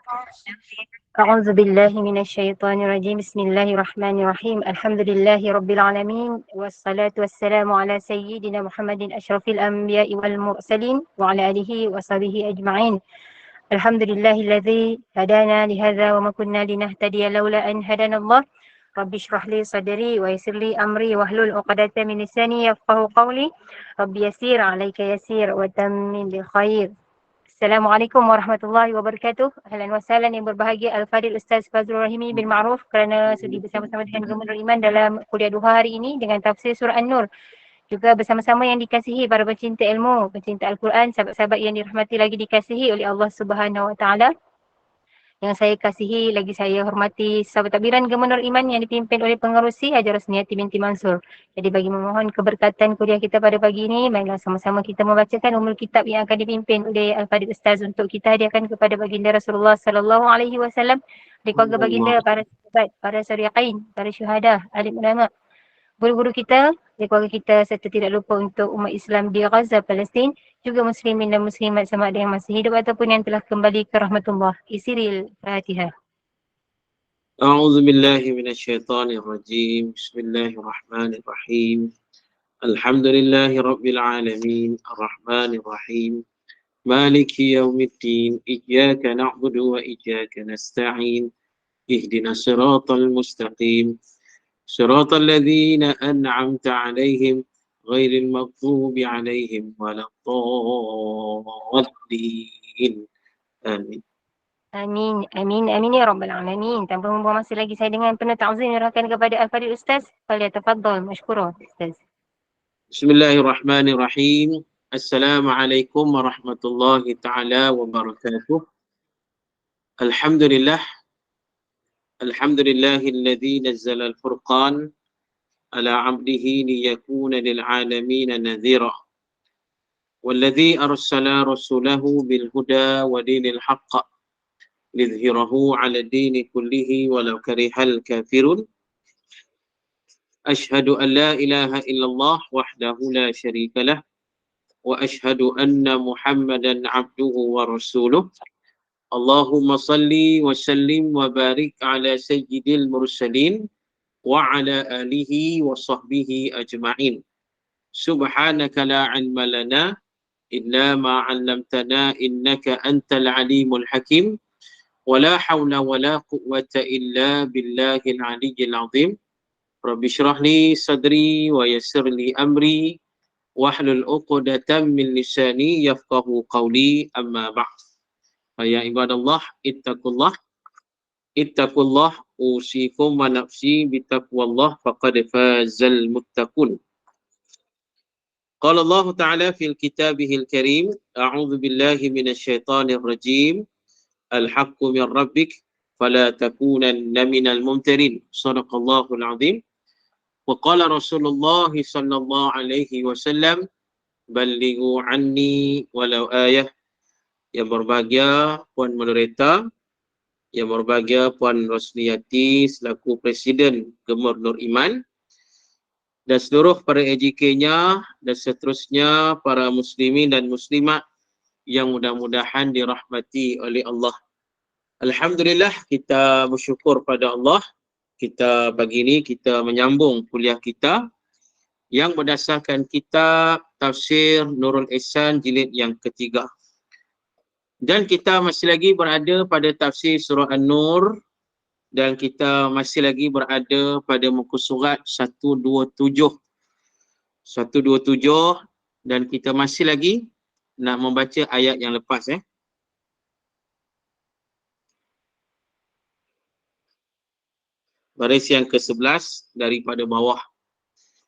أعوذ بالله من الشيطان الرجيم. بسم الله الرحمن الرحيم. الحمد لله رب العالمين، والصلاة والسلام على سيدنا محمد أشرف الأنبياء والمرسلين وعلى آله وصحبه أجمعين. الحمد لله الذي هدانا لهذا وما كنا لنهتدي لولا أن هدانا الله. رب اشرح لي صدري ويسر لي أمري واحلل عقدة من لساني يفقهوا قولي. رب يسير عليك يسير وتمم بالخير. Assalamualaikum warahmatullahi wabarakatuh. Ahlan wa sahlan yang berbahagia Al-Fadil Ustaz Fazrul Rahimi bin Ma'ruf kerana sudi bersama-sama dengan Gubernur Iman dalam kuliah duha hari ini dengan tafsir surah An-Nur. Juga bersama-sama yang dikasihi para pecinta ilmu, pecinta Al-Quran, sahabat-sahabat yang dirahmati lagi dikasihi oleh Allah Subhanahu Wa Taala. Yang saya kasihi, lagi saya hormati sahabat takbiran Gubernur Iman yang dipimpin oleh pengerusi Hajar Rosniati binti Mansur. Jadi bagi memohon keberkatan kuliah kita pada pagi ini, marilah sama-sama kita membacakan umul kitab yang akan dipimpin oleh Al-Fadil Ustaz untuk kita hadiahkan kepada baginda Rasulullah sallallahu alaihi wasallam, dari keluarga baginda, para sahabat, para syariqain, para syuhada, alim ulama, guru-guru kita, dari keluarga kita, serta tidak lupa untuk umat Islam di Gaza, Palestin, juga muslimin dan muslimat sama ada yang masih hidup ataupun yang telah kembali ke rahmatullah. Isiril Fatihah. أعوذ بالله من الشيطان الرجيم بسم الله الرحمن الرحيم الحمد لله رب العالمين الرحمن الرحيم مالك يوم الدين إياك نعبد وإياك نستعين اهدنا الصراط المستقيم صراط الذين أنعمت عليهم غير المغضوب عليهم ولا الضالين آمين. Amin, amin, amin ya Rabbal Alamin. Tanpa membuang masa lagi, saya dengan penuh ta'zim menyerahkan kepada Al-Fadil Ustaz. Falyatafaddal mashkura Ustaz. Bismillahirrahmanirrahim. Assalamualaikum warahmatullahi ta'ala wabarakatuh. Alhamdulillah. Alhamdulillahilladzi nazzala al-furqan ala 'abdihi liyakuna lil'alamin nadhira. Walladzi arsala rasulahu bil huda wa dinil haqq lidhhirahu 'ala ad-dini kullihi walau karihal kafirun. Ashhadu an la ilaha illallah wahdahu la syarika lah wa ashhadu anna Muhammadan 'abduhu wa rasuluh. Allahumma salli wa sallim wa barik ala sayyidil mursalin wa ala alihi wa sahbihi ajma'in. Subhanaka la 'ilma lana illa ma 'allamtana innaka antal alimul hakim. Wala hawla wala quwwata illa billahil aliyyil azim. Rabbi shrah li sadri wa yassir li amri wahlul 'uqdatam min lisani yafqahu qawli, amma ba'd. Ya ibadallah, ittaqullah usikum wa nafsi bitaqwallah faqad fazal muttaqun. Qala Allah Ta'ala fil kitabihil karim, a'udzu billahi minasyaitonir rajim. Al-haqqu min rabbik fala takunanna minal mumtarin. Shadaqallahul azim. Wa qala Rasulullah sallallahu alaihi wasallam, ballighu anni walau ayah. Yang berbahagia Puan Moderator, yang berbahagia Puan Rosniati selaku Presiden Gemar Nur Iman, dan seluruh para AJK-nya dan seterusnya para muslimin dan muslimat yang mudah-mudahan dirahmati oleh Allah. Alhamdulillah, kita bersyukur pada Allah. Kita pagi ini kita menyambung kuliah kita yang berdasarkan kitab Tafsir Nurul Ihsan jilid yang ketiga. Dan kita masih lagi berada pada tafsir surah An-Nur, dan kita masih lagi berada pada muka surat 127. 127, dan kita masih lagi nak membaca ayat yang lepas. Baris yang ke-11 daripada bawah.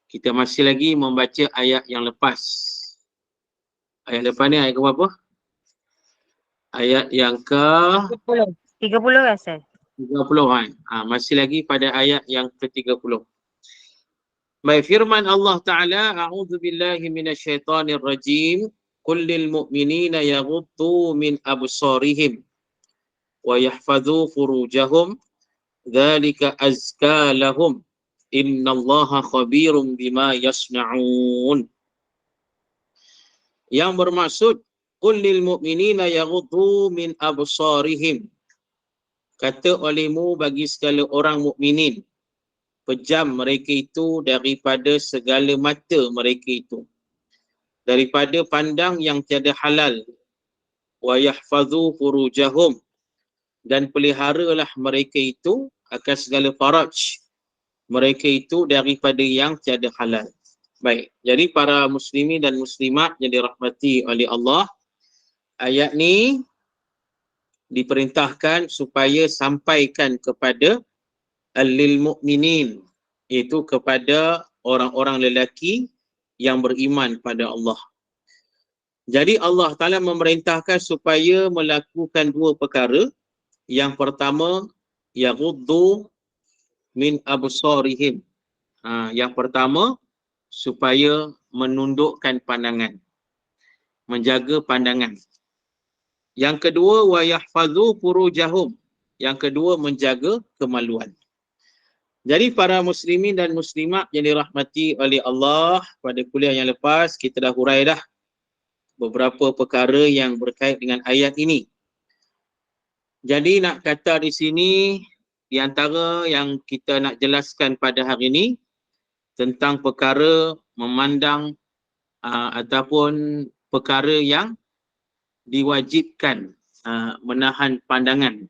Kita masih lagi membaca ayat yang lepas. Ayat lepas ni ayat ke berapa? Ayat yang ke 30 rasa. 30 kan? Masih lagi pada ayat yang ke-30. Baik, firman Allah Ta'ala, a'udzu billahi minasyaitonir rajim. Qul lil mu'minina yaghuddu min absarihim wa yahfadhu furujahum dzalika azka lahum innallaha khabirum bima yasna'un. Yang bermaksud, qul lil mu'minina yaghuddu min absarihim. kata olehmu bagi segala orang mukminin, pejam mereka itu daripada segala mata mereka itu, daripada pandang yang tiada halal, wa yahfazu furujahum, dan peliharalah mereka itu akan segala faraj mereka itu daripada yang tiada halal. Baik, jadi para muslimin dan muslimat yang dirahmati oleh Allah, ayat ni diperintahkan supaya sampaikan kepada lil mukminin, iaitu kepada orang-orang lelaki yang beriman pada Allah. Jadi Allah Ta'ala memerintahkan supaya melakukan dua perkara. Yang pertama, yaghuddu min absarihim. Yang pertama, supaya menundukkan pandangan, menjaga pandangan. Yang kedua, wa yahfazu furujahum. Yang kedua, menjaga kemaluan. Jadi para muslimin dan muslimat yang dirahmati oleh Allah, pada kuliah yang lepas kita dah hurai dah beberapa perkara yang berkait dengan ayat ini. Jadi nak kata di sini, di antara yang kita nak jelaskan pada hari ini tentang perkara memandang ataupun perkara yang diwajibkan menahan pandangan.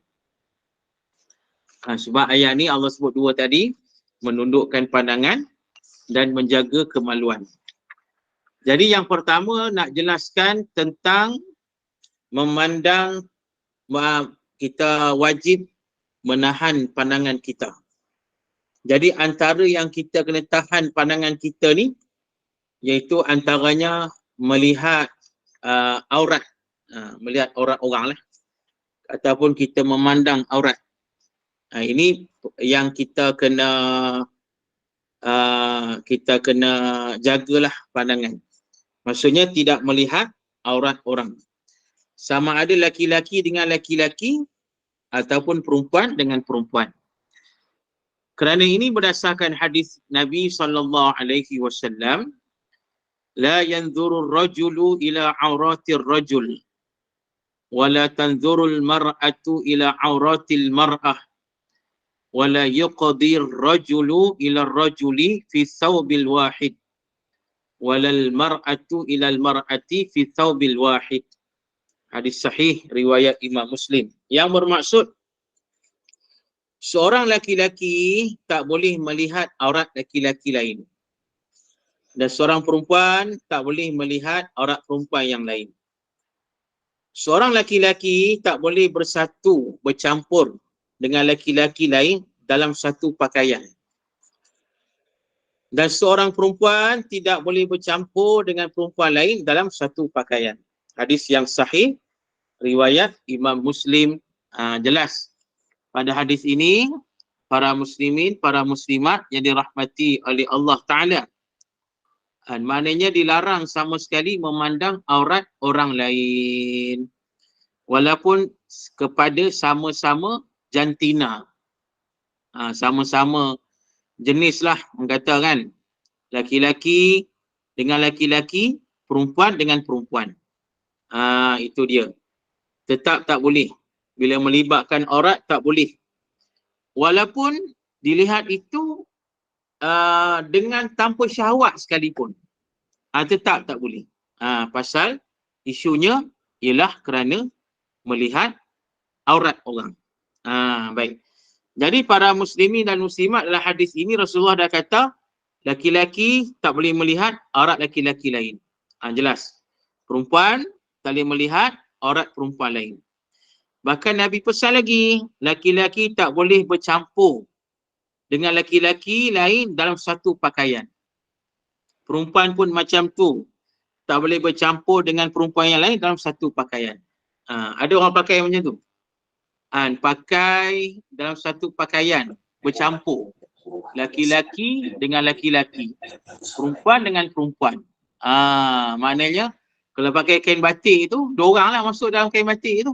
Sebab ayat ni Allah sebut dua tadi, menundukkan pandangan dan menjaga kemaluan. Jadi yang pertama nak jelaskan tentang memandang, kita wajib menahan pandangan kita. Jadi antara yang kita kena tahan pandangan kita ni, iaitu antaranya melihat aurat, melihat aurat orang lah, ataupun kita memandang aurat. Ini yang kita kena jagalah pandangan. Maksudnya tidak melihat aurat orang. Sama ada laki-laki dengan laki-laki ataupun perempuan dengan perempuan. Kerana ini berdasarkan hadis Nabi SAW, la yanzuru ar-rajulu ila auratir rajul wa la tanzuru al-mar'atu ila auratil mar'ah wa la yuqdi ar-rajulu ila ar-rajuli fi thawbil wahid wa la al-mar'atu ila al-mar'ati fi thawbil wahid. Hadis sahih riwayat Imam Muslim. Yang bermaksud, seorang laki-laki tak boleh melihat aurat laki-laki lain. Dan seorang perempuan tak boleh melihat aurat perempuan yang lain. Seorang laki-laki tak boleh bersatu, bercampur dengan laki-laki lain dalam satu pakaian. Dan seorang perempuan tidak boleh bercampur dengan perempuan lain dalam satu pakaian. Hadis yang sahih, riwayat Imam Muslim. Jelas. Pada hadis ini, para muslimin, para muslimat yang dirahmati oleh Allah Ta'ala, maknanya dilarang sama sekali memandang aurat orang lain. Walaupun kepada sama-sama jantina. Sama-sama jenis lah, kata kan. Laki-laki dengan laki-laki, perempuan dengan perempuan. Itu dia. Tetap tak boleh. Bila melibatkan aurat, tak boleh. Walaupun dilihat itu dengan tanpa syahwat sekalipun, tetap tak boleh. Pasal isunya ialah kerana melihat aurat orang. Baik. Jadi para muslimin dan muslimat, dalam hadis ini Rasulullah dah kata laki-laki tak boleh melihat aurat laki-laki lain. Jelas. Perempuan tak boleh melihat aurat perempuan lain. Bahkan Nabi pesan lagi, laki-laki tak boleh bercampur dengan laki-laki lain dalam satu pakaian. Perempuan pun macam tu. Tak boleh bercampur dengan perempuan yang lain dalam satu pakaian. Ada orang pakai macam tu. Pakai dalam satu pakaian, bercampur. Laki-laki dengan laki-laki. Perempuan dengan perempuan. Maknanya, kalau pakai kain batik itu, dua orang lah masuk dalam kain batik itu.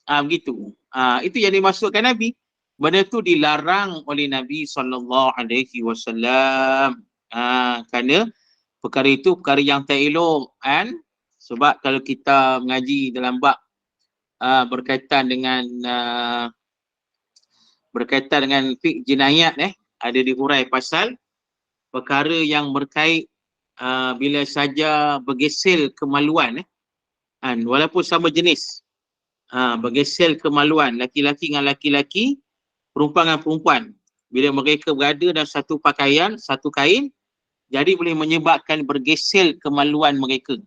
Begitu. Itu yang dimaksudkan Nabi. Benda tu dilarang oleh Nabi SAW. Kerana perkara itu perkara yang tak elok kan. Sebab kalau kita mengaji dalam bab berkaitan dengan berkaitan dengan fiqh jinayat ada dihurai pasal perkara yang berkait bila saja bergesel kemaluan walaupun sama jenis bergesel kemaluan laki-laki dengan laki-laki, perempuan dengan perempuan, bila mereka berada dalam satu pakaian, satu kain, jadi boleh menyebabkan bergesel kemaluan mereka.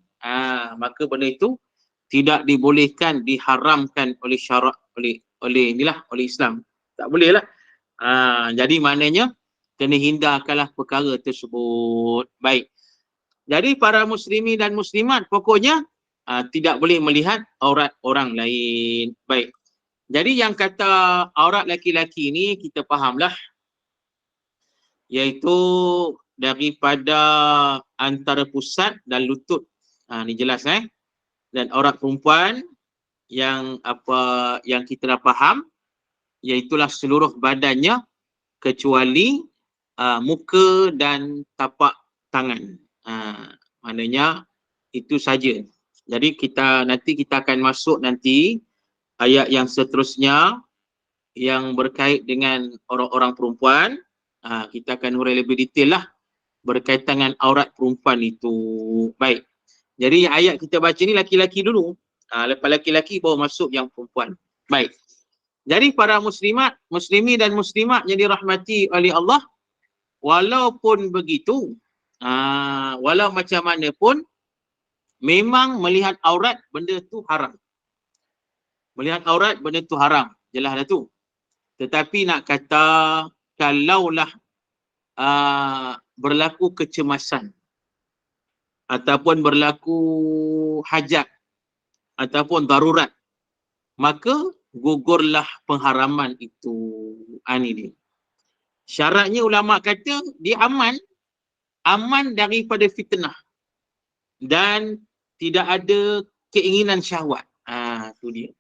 Maka benda itu tidak dibolehkan, diharamkan oleh syarak, oleh Islam. Tak boleh lah. Jadi maknanya kena hindarkanlah perkara tersebut. Baik. Jadi para muslimin dan muslimat pokoknya tidak boleh melihat aurat orang lain. Baik. Jadi yang kata aurat laki-laki ni kita fahamlah, iaitu daripada antara pusat dan lutut. Ni jelas Dan aurat perempuan yang kita dah faham, iaitulah seluruh badannya kecuali muka dan tapak tangan. Maknanya itu saja. Jadi nanti kita akan masuk nanti ayat yang seterusnya yang berkait dengan orang-orang perempuan. Kita akan urai lebih detail lah berkaitan dengan aurat perempuan itu. Baik. Jadi ayat kita baca ni laki-laki dulu. Lepas laki-laki baru masuk yang perempuan. Baik. Jadi para muslimi dan muslimat yang dirahmati oleh Allah, walaupun begitu, walau macam mana pun, memang melihat aurat benda tu haram. Melihat aurat benda tu haram. Jelas dah tu. Tetapi nak kata kalaulah berlaku kecemasan ataupun berlaku hajat ataupun darurat, maka gugurlah pengharaman itu. Ini dia. Syaratnya ulama kata dia aman daripada fitnah dan tidak ada keinginan syahwat. Tu dia.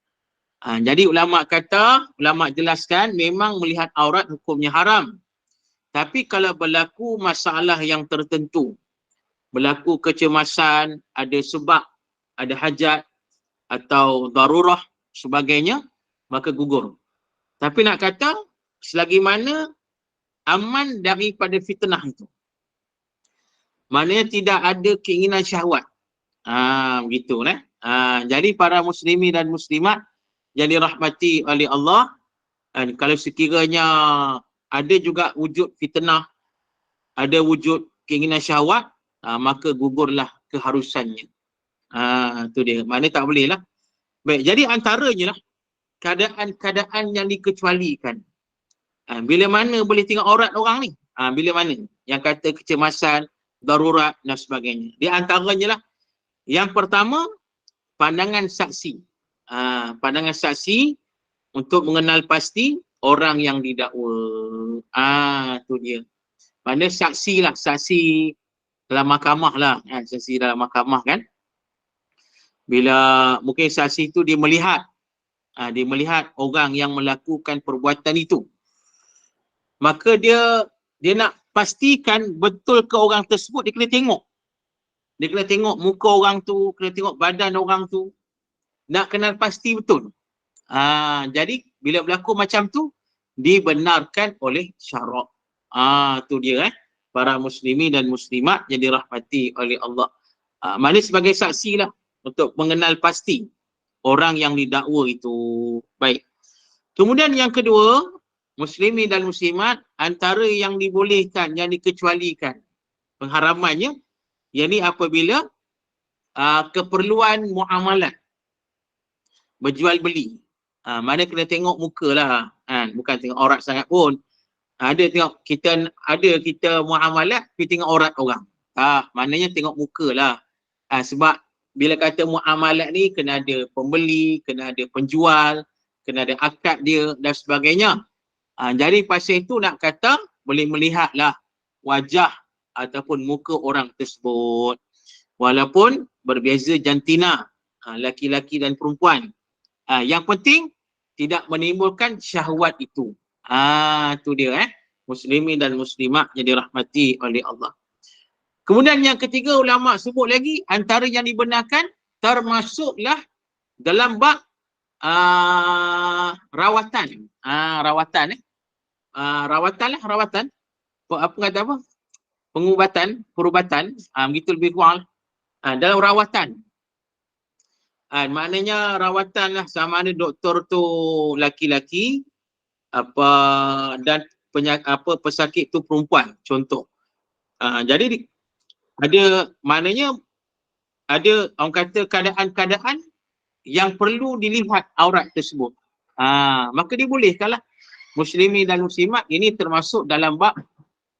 Jadi ulama jelaskan memang melihat aurat hukumnya haram. Tapi kalau berlaku masalah yang tertentu, berlaku kecemasan, ada sebab, ada hajat atau darurah sebagainya, maka gugur. Tapi nak kata selagi mana aman daripada fitnah itu, maknanya tidak ada keinginan syahwat. Begitu jadi para muslimi dan muslimat yang dirahmati oleh Allah, kalau sekiranya ada juga wujud fitnah, ada wujud keinginan syahwat, maka gugurlah keharusannya. Tu dia. Maknanya tak boleh lah. Baik, jadi antaranya lah keadaan-keadaan yang dikecualikan. Bila mana boleh tengok aurat orang ni? Bila mana? Yang kata kecemasan, darurat dan sebagainya. Di antaranya lah, yang pertama, pandangan saksi. Pandangan saksi untuk mengenal pasti orang yang didakwa. Tu dia. Maknanya saksi lah, saksi dalam mahkamah lah. Saksi dalam mahkamah kan. Bila mungkin saksi itu dia melihat orang yang melakukan perbuatan itu, maka dia nak pastikan betul ke orang tersebut, dia kena tengok. Dia kena tengok muka orang tu, kena tengok badan orang tu. Nak kenal pasti betul. Jadi bila berlaku macam tu, dibenarkan oleh syarak. Tu dia para muslimi dan muslimat yang dirahmati oleh Allah. Maknanya sebagai saksi lah untuk mengenal pasti orang yang didakwa itu. Baik. Kemudian yang kedua, muslimi dan muslimat, antara yang dibolehkan, yang dikecualikan pengharamannya, yakni apabila keperluan muamalat, berjual beli. Mana kena tengok muka lah, bukan tengok aurat sangat pun. Ada kita muamalat, tapi tengok aurat orang. Maknanya tengok muka lah. Sebab bila kata muamalat ni, kena ada pembeli, kena ada penjual, kena ada akad dia dan sebagainya. Jadi pasal itu nak kata boleh melihatlah wajah ataupun muka orang tersebut. Walaupun berbeza jantina, laki-laki dan perempuan. Yang penting tidak menimbulkan syahwat itu. Itu dia muslimin dan muslimat yang dirahmati oleh Allah. Kemudian yang ketiga, ulama sebut lagi antara yang dibenarkan termasuklah dalam bab rawatan. Rawatan rawatan lah, rawatan. Apa kata apa? Perubatan, begitu lebih kurang. Dalam rawatan. Maknanya rawatan lah, sama ada doktor tu laki-laki dan pesakit tu perempuan, contoh. Jadi ada, maknanya ada orang kata keadaan-keadaan yang perlu dilihat aurat tersebut. Maka dibolehkanlah muslimin dan muslimat ini termasuk dalam bab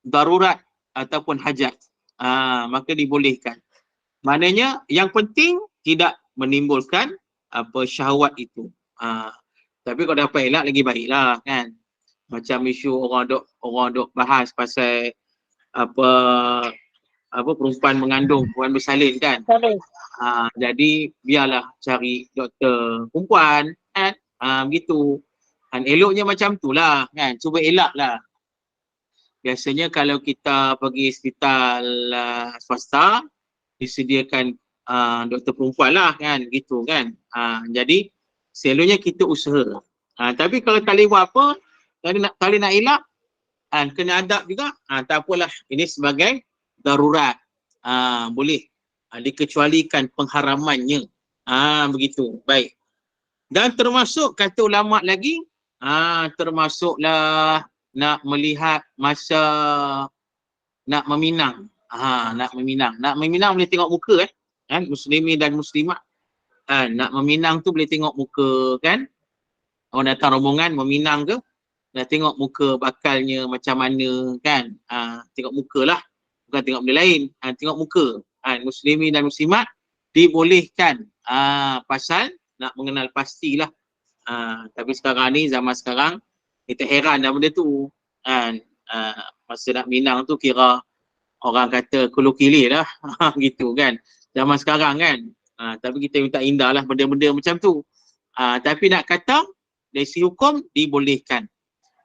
darurat ataupun hajat. Maka dibolehkan. Maknanya yang penting tidak menimbulkan syahwat itu. Tapi kalau dapat elak lagi baiklah kan. Macam isu orang dok bahas pasal perempuan mengandung, perempuan bersalin kan. Jadi biarlah cari doktor perempuan kan. Begitu. Eloknya macam tu lah kan. Cuba elak lah. Biasanya kalau kita pergi hospital swasta, disediakan doktor perempuan lah kan, gitu kan. Jadi selalunya kita usaha. Tapi kalau tak boleh buat apa, kalau nak elak, kena adab juga, tak apalah. Ini sebagai darurat. Boleh dikecualikan pengharamannya. Begitu. Baik. Dan termasuk kata ulama lagi, termasuklah nak melihat masa nak meminang. Nak meminang boleh tengok muka kan, muslimin dan muslimat. Nak meminang tu boleh tengok muka kan. Orang datang rombongan meminang ke, dah tengok muka bakalnya macam mana kan. Tengok muka lah, bukan tengok benda lain. Tengok muka. Muslimin dan muslimat dibolehkan pasal nak mengenal pastilah. Tapi sekarang ni, zaman sekarang, kita heran dah benda tu kan. Masa nak minang tu kira orang kata kulukili lah. Gitu kan. Zaman sekarang kan. Tapi kita minta indah lah benda-benda macam tu. Tapi nak kata dari segi hukum dibolehkan.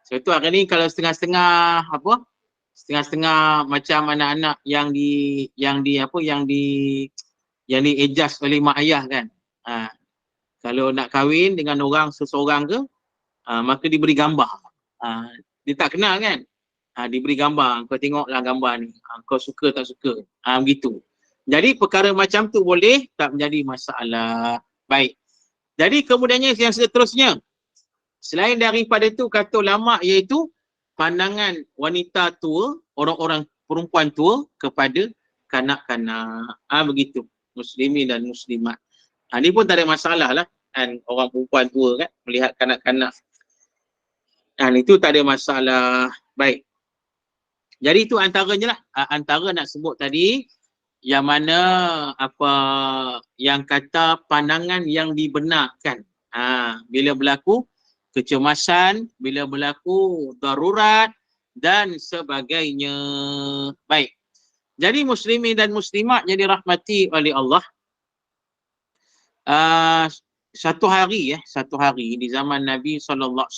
Sebab tu hari ni kalau setengah-setengah macam anak-anak yang di-adjust oleh mak ayah kan. Kalau nak kahwin dengan orang seseorang ke, maka diberi gambar. Dia tak kenal kan. Diberi gambar, kau tengoklah gambar ni. Kau suka tak suka. Begitu. Jadi perkara macam tu boleh, tak menjadi masalah. Baik. Jadi kemudiannya yang seterusnya, selain daripada itu kata ulama iaitu pandangan wanita tua, orang-orang perempuan tua kepada kanak-kanak. Begitu. Muslimin dan muslimat. Ini pun tak ada masalah lah kan, orang perempuan tua kan melihat kanak-kanak. Itu tak ada masalah. Baik. Jadi itu antaranya lah. Antara nak sebut tadi yang mana yang kata pandangan yang dibenarkan. Bila berlaku kecemasan, bila berlaku darurat dan sebagainya. Baik. Jadi muslimin dan muslimat yang dirahmati oleh Allah. Satu hari di zaman Nabi SAW,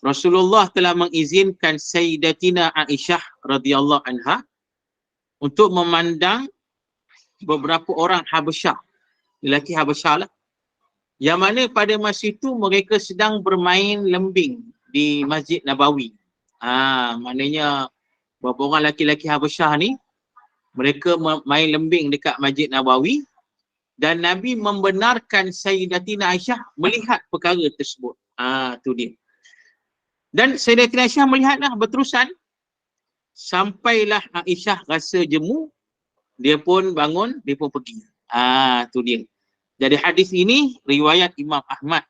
Rasulullah telah mengizinkan Sayyidatina Aisyah radhiyallahu anha untuk memandang beberapa orang Habasyah, lelaki Habasyah lah, yang mana pada masa itu mereka sedang bermain lembing di Masjid Nabawi. Maknanya beberapa orang lelaki-lelaki Habasyah ni, mereka main lembing dekat Masjid Nabawi. Dan Nabi membenarkan Sayyidatina Aisyah melihat perkara tersebut. Tu dia. Dan Sayyidatina Aisyah melihatlah berterusan. Sampailah Aisyah rasa jemu, dia pun bangun, dia pun pergi. Tu dia. Jadi hadis ini riwayat Imam Ahmad.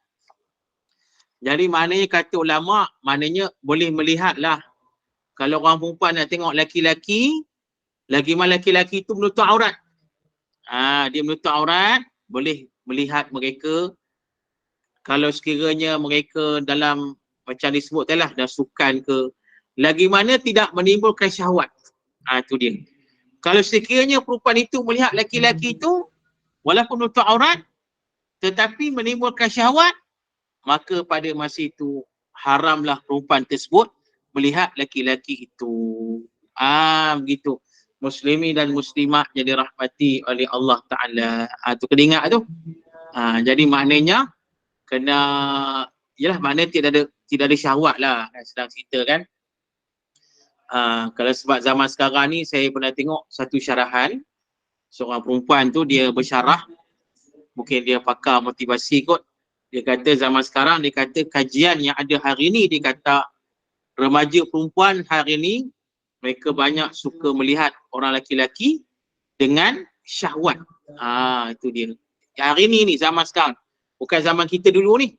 Jadi maknanya kata ulama, maknanya boleh melihatlah. Kalau orang perempuan nak tengok laki-laki, lagi mana laki-laki itu menutup aurat. Dia menutup aurat, boleh melihat mereka. Kalau sekiranya mereka dalam macam disebut tadi lah, dah sukan ke, lagi mana tidak menimbulkan syahwat. Itu dia. Kalau sekiranya perempuan itu melihat laki-laki itu walaupun menutup aurat tetapi menimbulkan syahwat, maka pada masa itu haramlah perempuan tersebut melihat laki-laki itu. Begitu. Muslimin dan muslimat yang dirahmati oleh Allah Ta'ala. Tu kena ingat tu. Jadi maknanya kena, yalah, maknanya tidak ada syahwat lah, sedang cerita kan. Kalau sebab zaman sekarang ni saya pernah tengok satu syarahan, seorang perempuan tu dia bersyarah, mungkin dia pakar motivasi kot. Dia kata zaman sekarang, dia kata kajian yang ada hari ni, dia kata remaja perempuan hari ni mereka banyak suka melihat orang lelaki-lelaki dengan syahwat. Itu dia. Hari ni zaman sekarang. Bukan zaman kita dulu ni.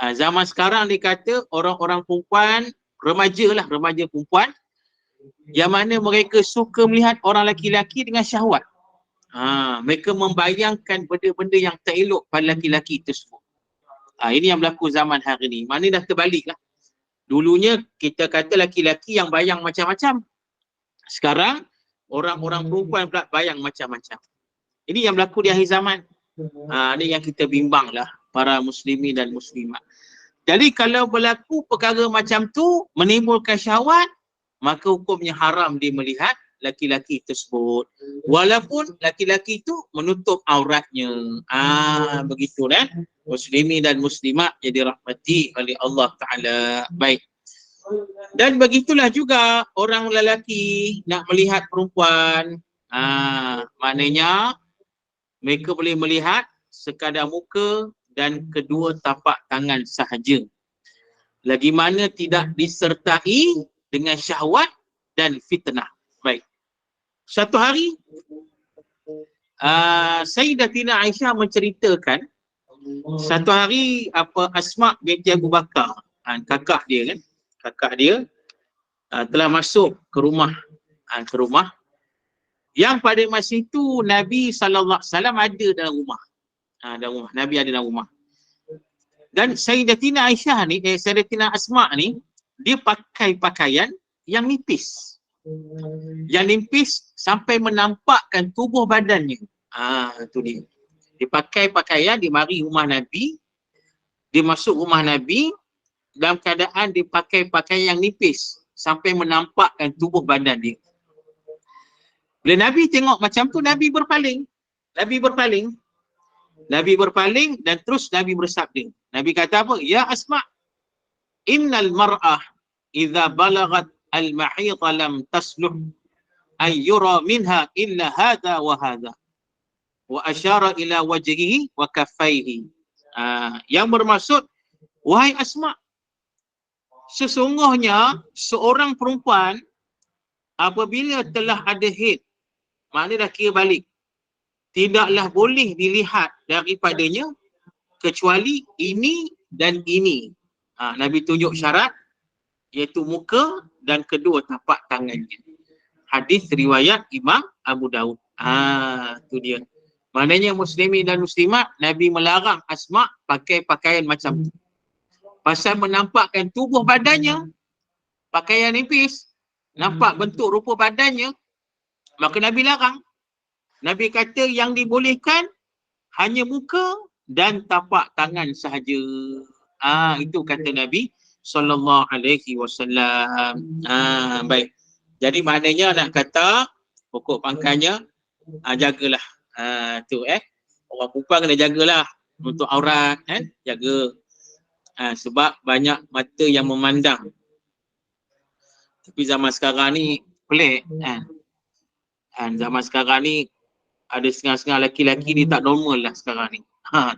Zaman sekarang dia kata orang-orang perempuan, remaja perempuan yang mana mereka suka melihat orang lelaki-lelaki dengan syahwat. Mereka membayangkan benda-benda yang tak elok pada lelaki-lelaki tersebut. Ini yang berlaku zaman hari ni. Mana dah terbalik lah. Dulunya kita kata lelaki-lelaki yang bayang macam-macam. Sekarang orang-orang perempuan pula bayang macam-macam. Ini yang berlaku di akhir zaman. Ini yang kita bimbang lah para muslimin dan muslimat. Jadi kalau berlaku perkara macam tu menimbulkan syahwat, maka hukumnya haram dia melihat laki-laki tersebut. Walaupun laki-laki itu menutup auratnya. Begitu kan. Muslimin dan muslimat yang dirahmati oleh Allah Ta'ala. Baik. Dan begitulah juga orang lelaki nak melihat perempuan. Maknanya mereka boleh melihat sekadar muka dan kedua tapak tangan sahaja. Lagi mana tidak disertai dengan syahwat dan fitnah. Baik. Satu hari Sayyidatina Aisyah menceritakan satu hari Asma binti Abu Bakar, kakak dia telah masuk ke rumah yang pada masa itu Nabi SAW ada dalam rumah. Nabi ada dalam rumah. Dan Sayyidatina Aisyah ni, Sayyidatina Asma ni, dia pakai pakaian yang nipis. Yang nipis sampai menampakkan tubuh badannya. Itu dia. Dia pakai pakaian, dia mari rumah Nabi, dia masuk rumah Nabi dalam keadaan dia pakai pakaian yang nipis sampai menampakkan tubuh badan dia. Bila Nabi tengok macam tu, Nabi berpaling dan terus Nabi bersabda. Nabi kata apa? Ya Asma, innal mar'ah idza balagat al-mahidha lam tasluh an yura minha illa hadha wa hadha. Wa asyara ila wajhihi wa kaffaihi. Yang bermaksud, wahai Asma, sesungguhnya seorang perempuan apabila telah ada haid, maknanya dah kira balik, tidaklah boleh dilihat daripadanya kecuali ini dan ini. Nabi tunjuk syarat, iaitu muka dan kedua tapak tangannya. Hadis riwayat Imam Abu Daud. Itu dia. Maknanya muslimin dan muslimat, Nabi melarang Asma pakai pakaian macam tu. Pasal menampakkan tubuh badannya, pakaian nipis, nampak bentuk rupa badannya, maka Nabi larang. Nabi kata yang dibolehkan hanya muka dan tapak tangan sahaja. Itu kata Nabi SAW. Baik. Jadi maknanya nak kata, pokok pangkalnya, jagalah. Orang perempuan kena jagalah untuk aurat, jaga. Sebab banyak mata yang memandang. Tapi zaman sekarang ni pelik kan. Zaman sekarang ni ada setengah-setengah lelaki-lelaki ni tak normal lah sekarang ni.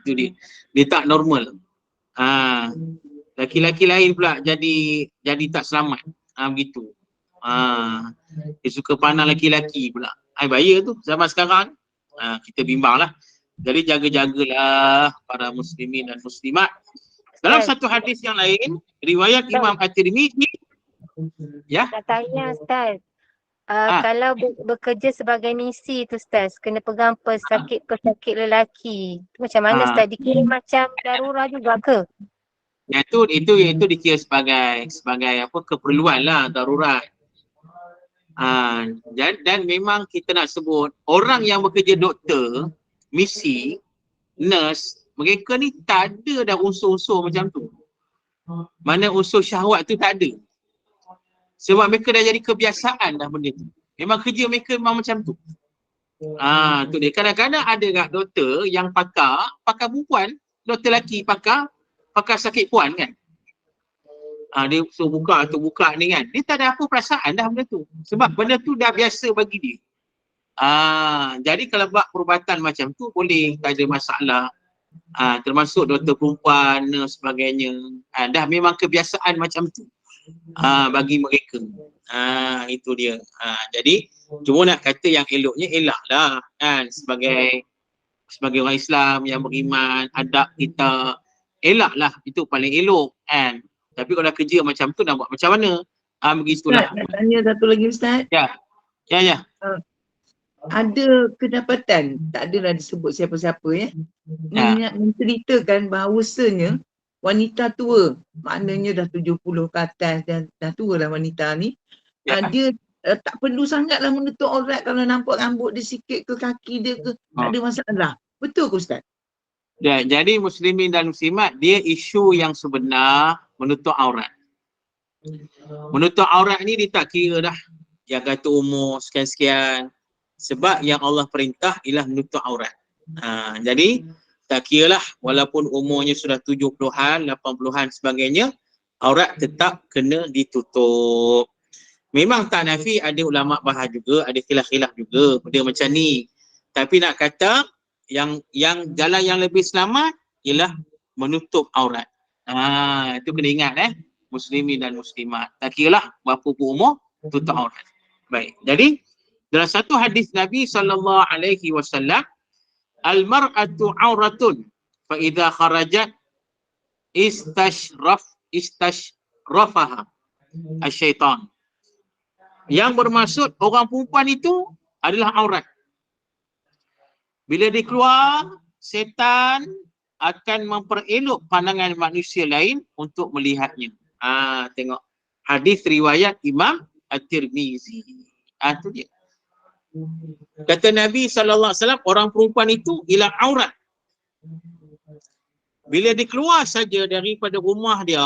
Tu dia. Dia tak normal. Lelaki-lelaki lain pula jadi tak selamat. Begitu. Dia suka pandang lelaki-lelaki pula. Bahaya tu zaman sekarang. Kita bimbang lah. Jadi jaga-jagalah para muslimin dan muslimat. Dalam satu hadis yang lain, riwayat Imam At-Tirmizi, ya. Nak tanya Ustaz, kalau bekerja sebagai misi tu Ustaz, kena pegang pesakit lelaki, tu macam mana Ustaz? Dikira macam darurat juga ke? Itu dikira sebagai apa, keperluan lah, darurat. Dan memang kita nak sebut orang yang bekerja doktor, misi, nurse, mereka ni tak ada dah unsur-unsur macam tu. Mana unsur syahwat tu tak ada. Sebab mereka dah jadi kebiasaan dah benda tu. Memang kerja mereka memang macam tu. Tu dia. Kadang-kadang ada kat doktor yang pakar perempuan, doktor lelaki pakar sakit puan kan. Dia suruh buka ni kan, dia tak ada apa perasaan dah benda tu, sebab benda tu dah biasa bagi dia. Jadi kalau buat perubatan macam tu boleh, tak ada masalah. Termasuk doktor perempuan dan sebagainya. Dah memang kebiasaan macam tu bagi mereka. Itu dia. Jadi cuma nak kata yang eloknya elaklah kan, sebagai orang Islam yang beriman, adab kita elaklah, itu paling elok kan. Tapi kalau dah kerja macam tu nak buat macam mana? Begitulah. Ustaz, nak tanya satu lagi Ustaz. Ya. Ada kedapatan, tak adalah disebut siapa-siapa ya, menceritakan bahawasanya wanita tua, maknanya dah 70 ke atas dan dah tua lah wanita ni, dia tak perlu sangatlah menutup aurat kalau nampak rambut dia sikit ke kaki dia ke, tak ada masalah. Betul ke Ustaz? Ya, jadi muslimin dan muslimat, dia isu yang sebenar menutup aurat. Menutup aurat ni dia tak kira dah yang kata umur sekian-sekian, sebab yang Allah perintah ialah menutup aurat. Jadi tak kira lah walaupun umurnya sudah 70-an, 80-an sebagainya, aurat tetap kena ditutup. Memang tak nafi ada ulama bahas juga, ada khilaf-khilaf juga benda macam ni. Tapi nak kata yang jalan yang lebih selamat ialah menutup aurat. Itu kena ingat muslimin dan muslimat. Tak kira lah berapa pun umur, tutup aurat. Baik. Jadi dalam satu hadis Nabi SAW, al-mar'atu auratun fa idza kharajat istashrafaha asyaitan. Yang bermaksud orang perempuan itu adalah aurat. Bila dia keluar, setan akan memperelok pandangan manusia lain untuk melihatnya. Tengok hadis riwayat Imam At-Tirmizi. Itu dia. Kata Nabi SAW, orang perempuan itu ialah aurat. Bila dia keluar saja daripada rumah dia,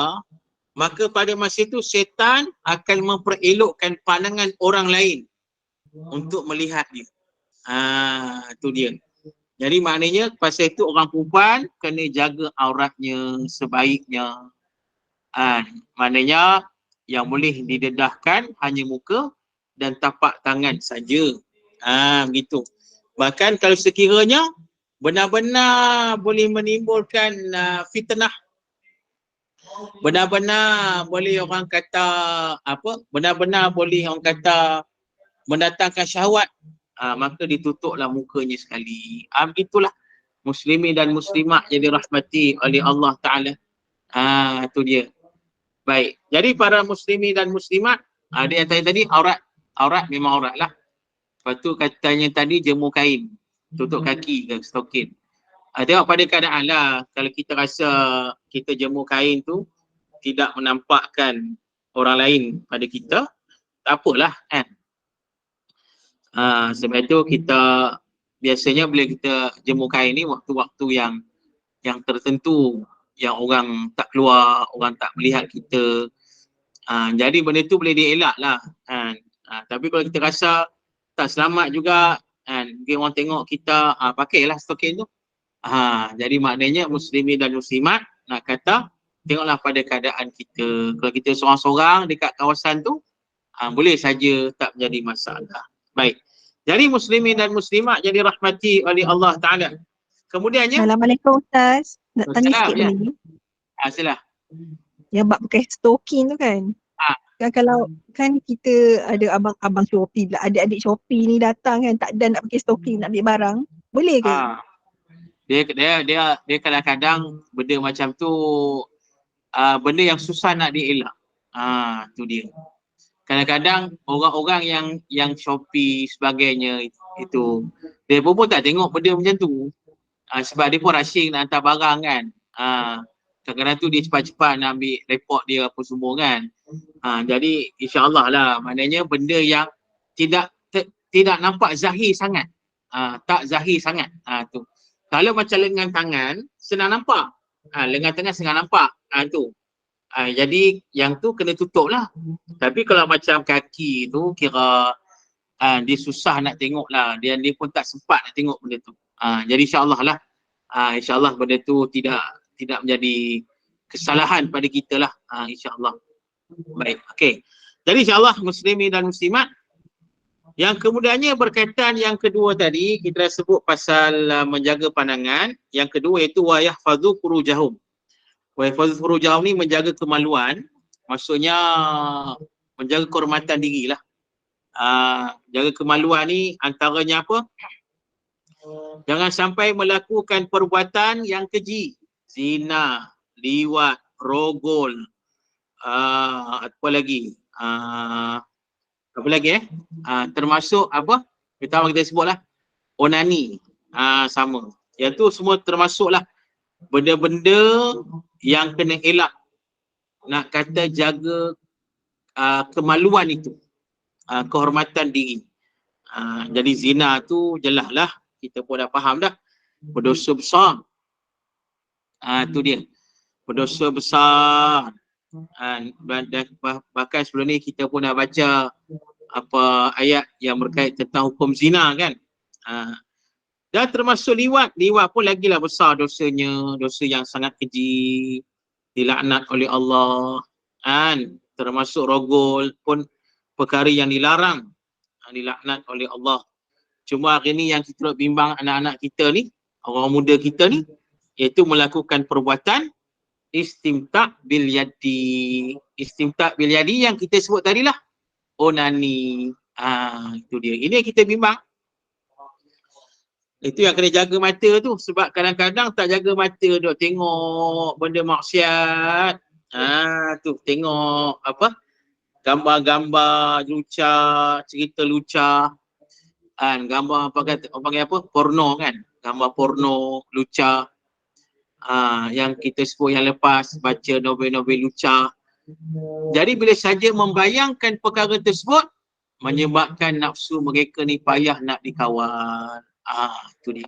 maka pada masa itu setan akan memperelokkan pandangan orang lain untuk melihat dia. Itu dia. Jadi maknanya pasal itu orang perempuan kena jaga auratnya sebaiknya. Maknanya yang boleh didedahkan hanya muka dan tapak tangan saja. Begitu. Bahkan kalau sekiranya benar-benar boleh menimbulkan fitnah, benar-benar boleh orang kata benar-benar boleh orang kata mendatangkan syahwat, maka ditutuplah mukanya sekali. Begitulah muslimin dan muslimat yang dirahmati oleh Allah Ta'ala. Itu dia. Baik. Jadi para muslimin dan muslimat, dia yang tadi aurat memang aurat lah. Lepas tu katanya tadi jemur kain, tutup kaki ke stokin. Tengok pada keadaan lah. Kalau kita rasa kita jemur kain tu tidak menampakkan orang lain pada kita, tak apalah kan. Sebab itu kita biasanya bila kita jemur kain ni waktu-waktu yang tertentu, yang orang tak keluar, orang tak melihat kita. Jadi benda tu boleh dielak lah kan. Tapi kalau kita rasa tak selamat juga kan, mungkin orang tengok kita, pakailah stokin tu. Jadi maknanya muslimin dan muslimat nak kata tengoklah pada keadaan kita. Kalau kita seorang-seorang dekat kawasan tu, boleh saja, tak menjadi masalah. Baik. Jadi muslimin dan muslimat jadi rahmati oleh Allah Ta'ala. Kemudiannya, Assalamualaikum Ustaz. Nak tanya sikit ya. benda ni. Sila. Yang bab pakai stokin tu kan. Kan kalau kan kita ada abang-abang Shopee pula, adik-adik Shopee ni datang kan, tak ada nak pakai stokin nak ambil barang. Boleh ke? Dia kadang-kadang benda macam tu benda yang susah nak dielak. Tu dia. Kadang-kadang orang-orang yang Shopee sebagainya itu, dia pun tak tengok benda macam tu. Sebab dia pun rushing nak hantar barang kan. Kadang-kadang tu dia cepat-cepat nak ambil report dia apa semua kan. Jadi insya-Allah lah, maknanya benda yang tidak nampak zahir sangat. Tak zahir sangat. Tu. Kalau macam lengan tangan senang nampak. Lengan tangan senang nampak. Tu. Jadi yang tu kena tutup lah. Tapi kalau macam kaki tu kira dia susah nak tengok lah. Dia pun tak sempat nak tengok benda tu. Jadi insya-Allah lah. InsyaAllah benda tu tidak menjadi kesalahan pada kita lah. InsyaAllah. Baik, okey. Jadi insya-Allah muslimin dan muslimat, yang kemudiannya berkaitan yang kedua tadi kita dah sebut pasal menjaga pandangan. Yang kedua iaitu wa yahfazu furujahum. Wa yahfazu furujahum ni menjaga kemaluan, maksudnya menjaga kehormatan diri lah. Jaga kemaluan ni antaranya apa? Jangan sampai melakukan perbuatan yang keji, zina, liwat, rogol, apa lagi? Apa lagi termasuk apa? Kita sebutlah onani, sama. Iaitu semua termasuklah benda-benda yang kena elak. Nak kata jaga kemaluan itu, kehormatan diri. Jadi zina tu jelas lah, kita pun dah faham dah, berdosa besar. Tu dia, berdosa besar. Bahkan sebelum ni kita pun dah baca apa ayat yang berkait tentang hukum zina kan. Dan termasuk liwat pun lagilah besar dosanya, dosa yang sangat keji, dilaknat oleh Allah. Termasuk rogol pun perkara yang dilarang, dilaknat oleh Allah. Cuma hari ni yang kita nak bimbang anak-anak kita ni, orang muda kita ni, iaitu melakukan perbuatan istimta' bil yadi. Istimta' bil yadi yang kita sebut tadilah, onani. Itu dia. Ini yang kita bimbang. Itu yang kena jaga mata tu. Sebab kadang-kadang tak jaga mata duk tengok benda maksiat. Tu tengok apa? Gambar-gambar lucah, cerita lucah. Gambar apa kata, orang panggil apa? Porno kan? Gambar porno, lucah. Yang kita sebut yang lepas, baca novel-novel lucah. Jadi bila saja membayangkan perkara tersebut, menyebabkan nafsu mereka ni payah nak dikawal. Itu dia.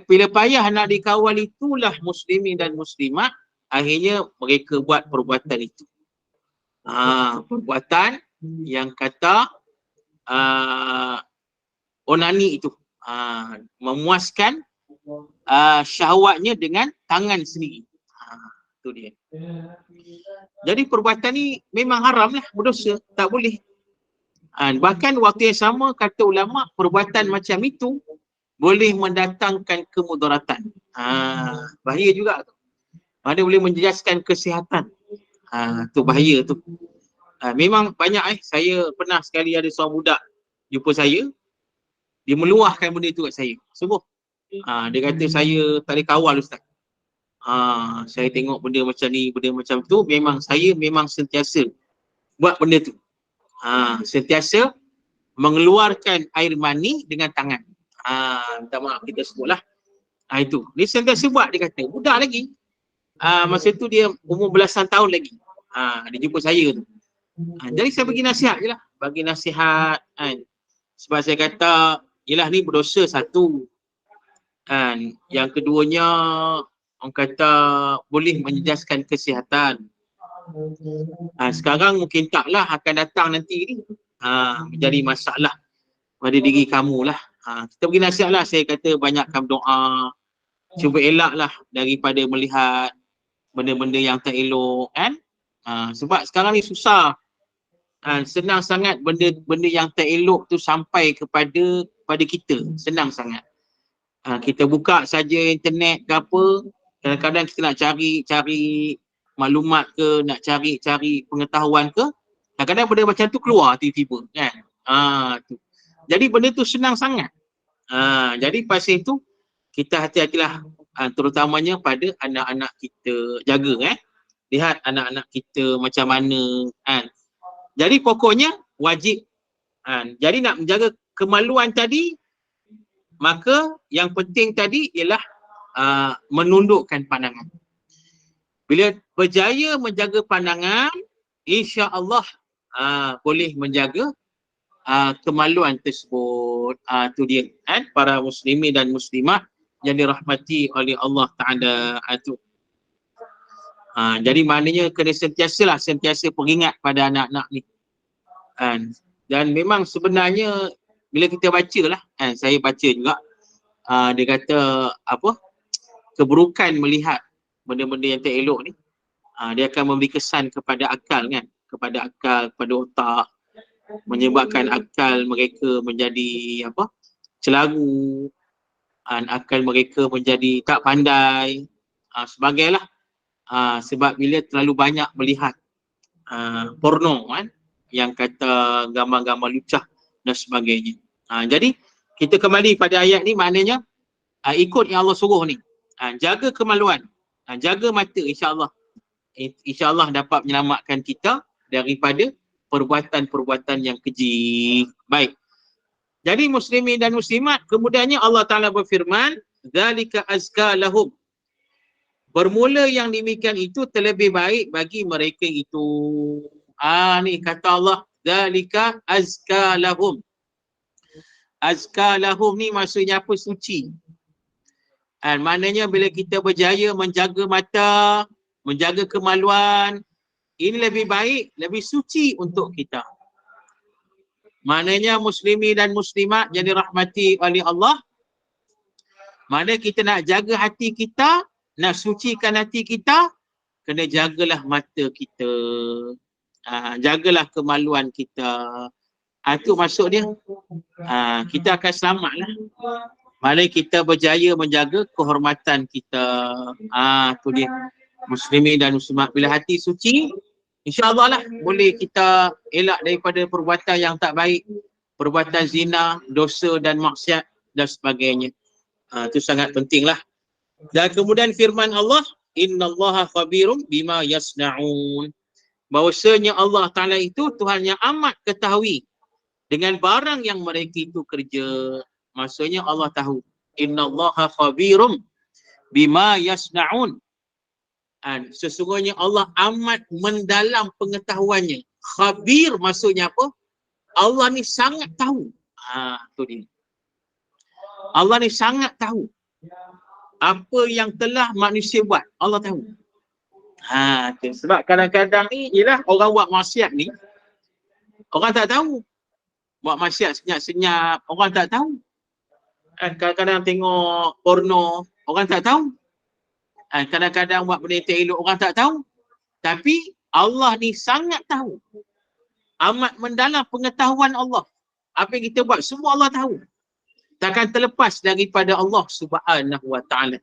Bila payah nak dikawal, itulah muslimin dan muslimat akhirnya mereka buat perbuatan itu. Perbuatan yang kata onani itu, memuaskan syahwatnya dengan tangan sendiri. Itu dia. Jadi perbuatan ni memang haram lah, berdosa, tak boleh. Bahkan waktu yang sama kata ulama, perbuatan macam itu boleh mendatangkan kemudaratan. Bahaya juga tu. Mana boleh menjejaskan kesihatan. Tu bahaya tu. Memang banyak saya pernah sekali ada seorang budak jumpa saya, dia meluahkan benda tu kat saya. Sungguh. Dia kata saya tak boleh kawal ustaz. Saya tengok benda macam ni, benda macam tu, saya memang sentiasa buat benda tu. Sentiasa mengeluarkan air mani dengan tangan. Minta maaf kita sebutlah. Itu. Dia sentiasa buat, dia kata. Budak lagi. Masa tu dia umur belasan tahun lagi. Dia jumpa saya tu. Jadi saya bagi nasihat je lah. Bagi nasihat. Sebab saya kata, yelah ni berdosa satu. Yang keduanya, orang kata boleh menjejaskan kesihatan. Sekarang mungkin taklah, akan datang nanti ni. Menjadi masalah pada diri kamu lah. Kita bagi nasihat lah, saya kata banyakkan doa. Cuba elaklah daripada melihat benda-benda yang tak elok kan. Sebab sekarang ni susah. Senang sangat benda yang tak elok tu sampai kepada kita. Senang sangat. Kita buka saja internet ke apa, kadang-kadang kita nak cari maklumat ke, nak cari pengetahuan ke, kadang-kadang benda macam tu keluar tiba-tiba kan. Tu. Jadi benda tu senang sangat. Jadi pasal itu kita hati-hatilah, terutamanya pada anak-anak kita. Jaga lihat anak-anak kita macam mana kan. Jadi pokoknya wajib. Jadi nak menjaga kemaluan tadi, maka yang penting tadi ialah menundukkan pandangan. Bila berjaya menjaga pandangan, insya-Allah boleh menjaga kemaluan tersebut. Itu dia para muslimin dan muslimat yang dirahmati oleh Allah Ta'ala. Jadi maknanya kena sentiasa peringat pada anak-anak ni. Dan memang sebenarnya bila kita baca lah, saya baca juga, dia kata apa, keburukan melihat benda-benda yang tak elok ni, Dia akan memberi kesan kepada akal kan, kepada otak, menyebabkan akal mereka menjadi celaru, akal mereka menjadi tak pandai, sebagailah. Sebab bila terlalu banyak melihat porno kan, yang kata gambar-gambar lucah dan sebagainya. Jadi kita kembali pada ayat ni, maknanya ikut yang Allah suruh ni. Jaga kemaluan, jaga mata, insya-Allah dapat menyelamatkan kita daripada perbuatan-perbuatan yang keji. Baik. Jadi muslimin dan muslimat, kemudiannya Allah Ta'ala berfirman, "Dzalika azka lahum." Bermula yang demikian itu terlebih baik bagi mereka itu. Ni kata Allah, "Dzalika azka lahum." Azka lahum ni maksudnya apa? Suci. Maknanya bila kita berjaya menjaga mata, menjaga kemaluan, ini lebih baik, lebih suci untuk kita. Maknanya muslimi dan muslimat yang dirahmati oleh Allah, mana kita nak jaga hati kita, nak sucikan hati kita, kena jagalah mata kita, jagalah kemaluan kita. Itu maksud dia. Kita akan selamatlah. Mana kita berjaya menjaga kehormatan kita. Tu dia. Muslimin dan muslimat, bila hati suci, insya-Allah lah boleh kita elak daripada perbuatan yang tak baik, perbuatan zina, dosa dan maksiat dan sebagainya. Itu sangat pentinglah. Dan kemudian firman Allah, "Innallaha khabirum bima yasnaun." Bahwasanya Allah Ta'ala itu Tuhan yang amat ketahui dengan barang yang mereka itu kerja. Maksudnya Allah tahu. Innallaha khabirum bima yasnaun. Sesungguhnya Allah amat mendalam pengetahuannya. Khabir maksudnya apa? Allah ni sangat tahu. Tu dia. Allah ni sangat tahu apa yang telah manusia buat. Allah tahu. Sebab kadang-kadang ni ialah orang buat maksiat ni, orang tak tahu. Buat maksiat senyap-senyap, orang tak tahu. Kadang-kadang tengok porno, orang tak tahu. Kadang-kadang buat benda yang tak elok, orang tak tahu. Tapi Allah ni sangat tahu. Amat mendalam pengetahuan Allah. Apa yang kita buat, semua Allah tahu. Takkan terlepas daripada Allah Subhanahu Wa Ta'ala.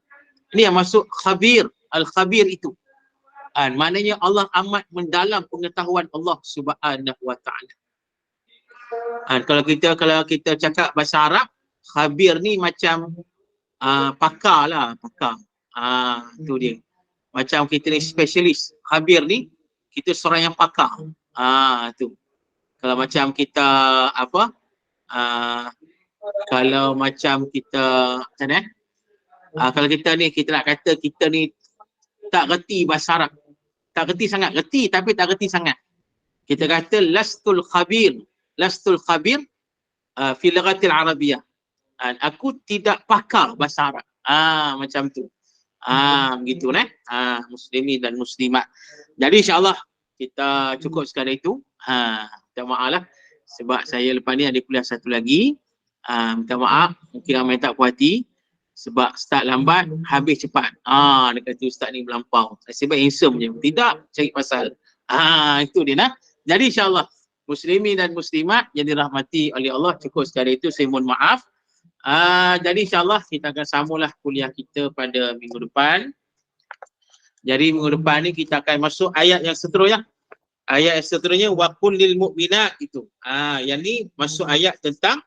Ini yang masuk khabir. Al-khabir itu. Maknanya Allah amat mendalam pengetahuan Allah Subhanahu Wa Ta'ala. Kalau kita cakap bahasa Arab, khabir ni macam pakar lah. Pakar. Tu dia. Macam kita ni spesialis. Khabir ni, kita seorang yang pakar. Tu. Kalau macam kita kalau macam kita macam mana? Kalau kita ni, kita nak kata kita ni tak reti bahasa Arab. Tak reti sangat. Reti tapi tak reti sangat. Kita kata lastul khabir. Lastul khabir fi lughatil Arabiyah. Aku tidak pakar bahasa Arab. Macam tu. Begitu muslimin dan muslimat. Jadi insya-Allah kita cukup sekadar itu. Minta maaf lah sebab saya lepas ni ada kuliah satu lagi. Minta maaf, mungkin ramai tak puas hati sebab start lambat, habis cepat. Dia kata ustaz ni melampau. Saya sebab handsome je. Tidak, cari pasal. Itu dia nah. Jadi insya-Allah muslimin dan muslimat yang dirahmati oleh Allah, cukup sekadar itu, saya mohon maaf. Jadi insya-Allah kita akan sambunglah kuliah kita pada minggu depan. Jadi minggu depan ni kita akan masuk ayat yang seterusnya. Ayat yang seterusnya waqul lil mu'minat itu. Yang ni masuk ayat tentang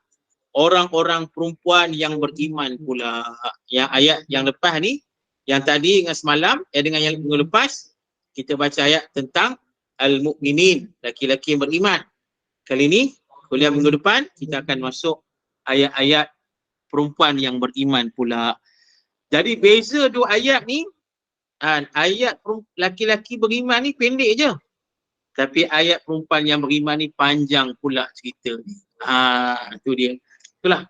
orang-orang perempuan yang beriman pula. Yang ayat yang lepas ni, yang tadi dengan semalam, dengan yang minggu lepas, kita baca ayat tentang al-mu'minin, laki-laki yang beriman. Kali ni, kuliah minggu depan, kita akan masuk ayat-ayat perempuan yang beriman pula. Jadi beza dua ayat ni, ayat laki-laki beriman ni pendek je. Tapi ayat perempuan yang beriman ni panjang pula cerita ni. Itu dia. Itulah.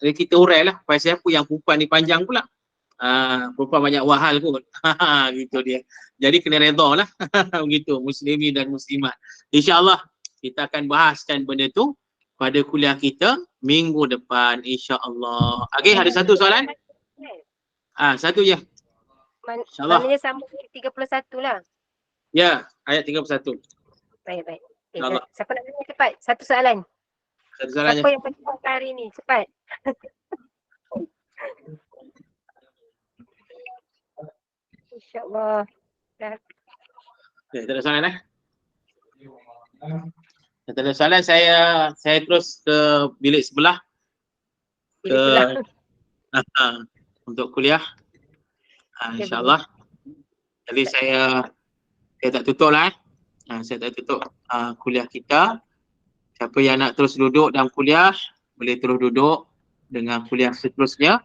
Kita urai lah pasal apa yang perempuan ni panjang pula. Perempuan banyak wahal kot. Gitu dia. Jadi kena redha lah. Begitu. Muslimi dan muslimat. InsyaAllah kita akan bahaskan benda tu pada kuliah kita minggu depan. InsyaAllah. Okay, ada satu soalan? Satu je. InsyaAllah. Maknanya sama 31 lah. Ya, ayat 31. Baik. Allah. Siapa nak tanya cepat? Satu soalan. Satu soalannya. Siapa yang paling cepat hari ni? Cepat. InsyaAllah. Okay, tak ada soalan Tak ada soalan, saya terus ke bilik sebelah untuk kuliah. InsyaAllah. Jadi saya tak tutup lah. Saya tak tutup kuliah kita. Siapa yang nak terus duduk dalam kuliah, boleh terus duduk dengan kuliah seterusnya.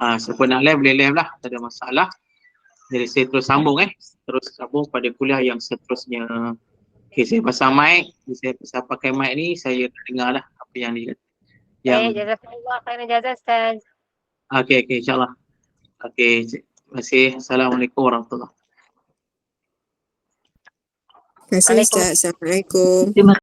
Siapa nak live, boleh live lah. Tak ada masalah. Jadi saya terus sambung terus sambung pada kuliah yang seterusnya. Okay, saya pasang mic. Saya pakai mic ni, saya dengar lah apa yang dia Baik, jazakallah khairan jazaa Ustaz. Okay, insyaAllah. Okay, terima kasih. Assalamualaikum warahmatullahi wabarakatuh. Terima kasih Ustaz. Assalamualaikum. Terima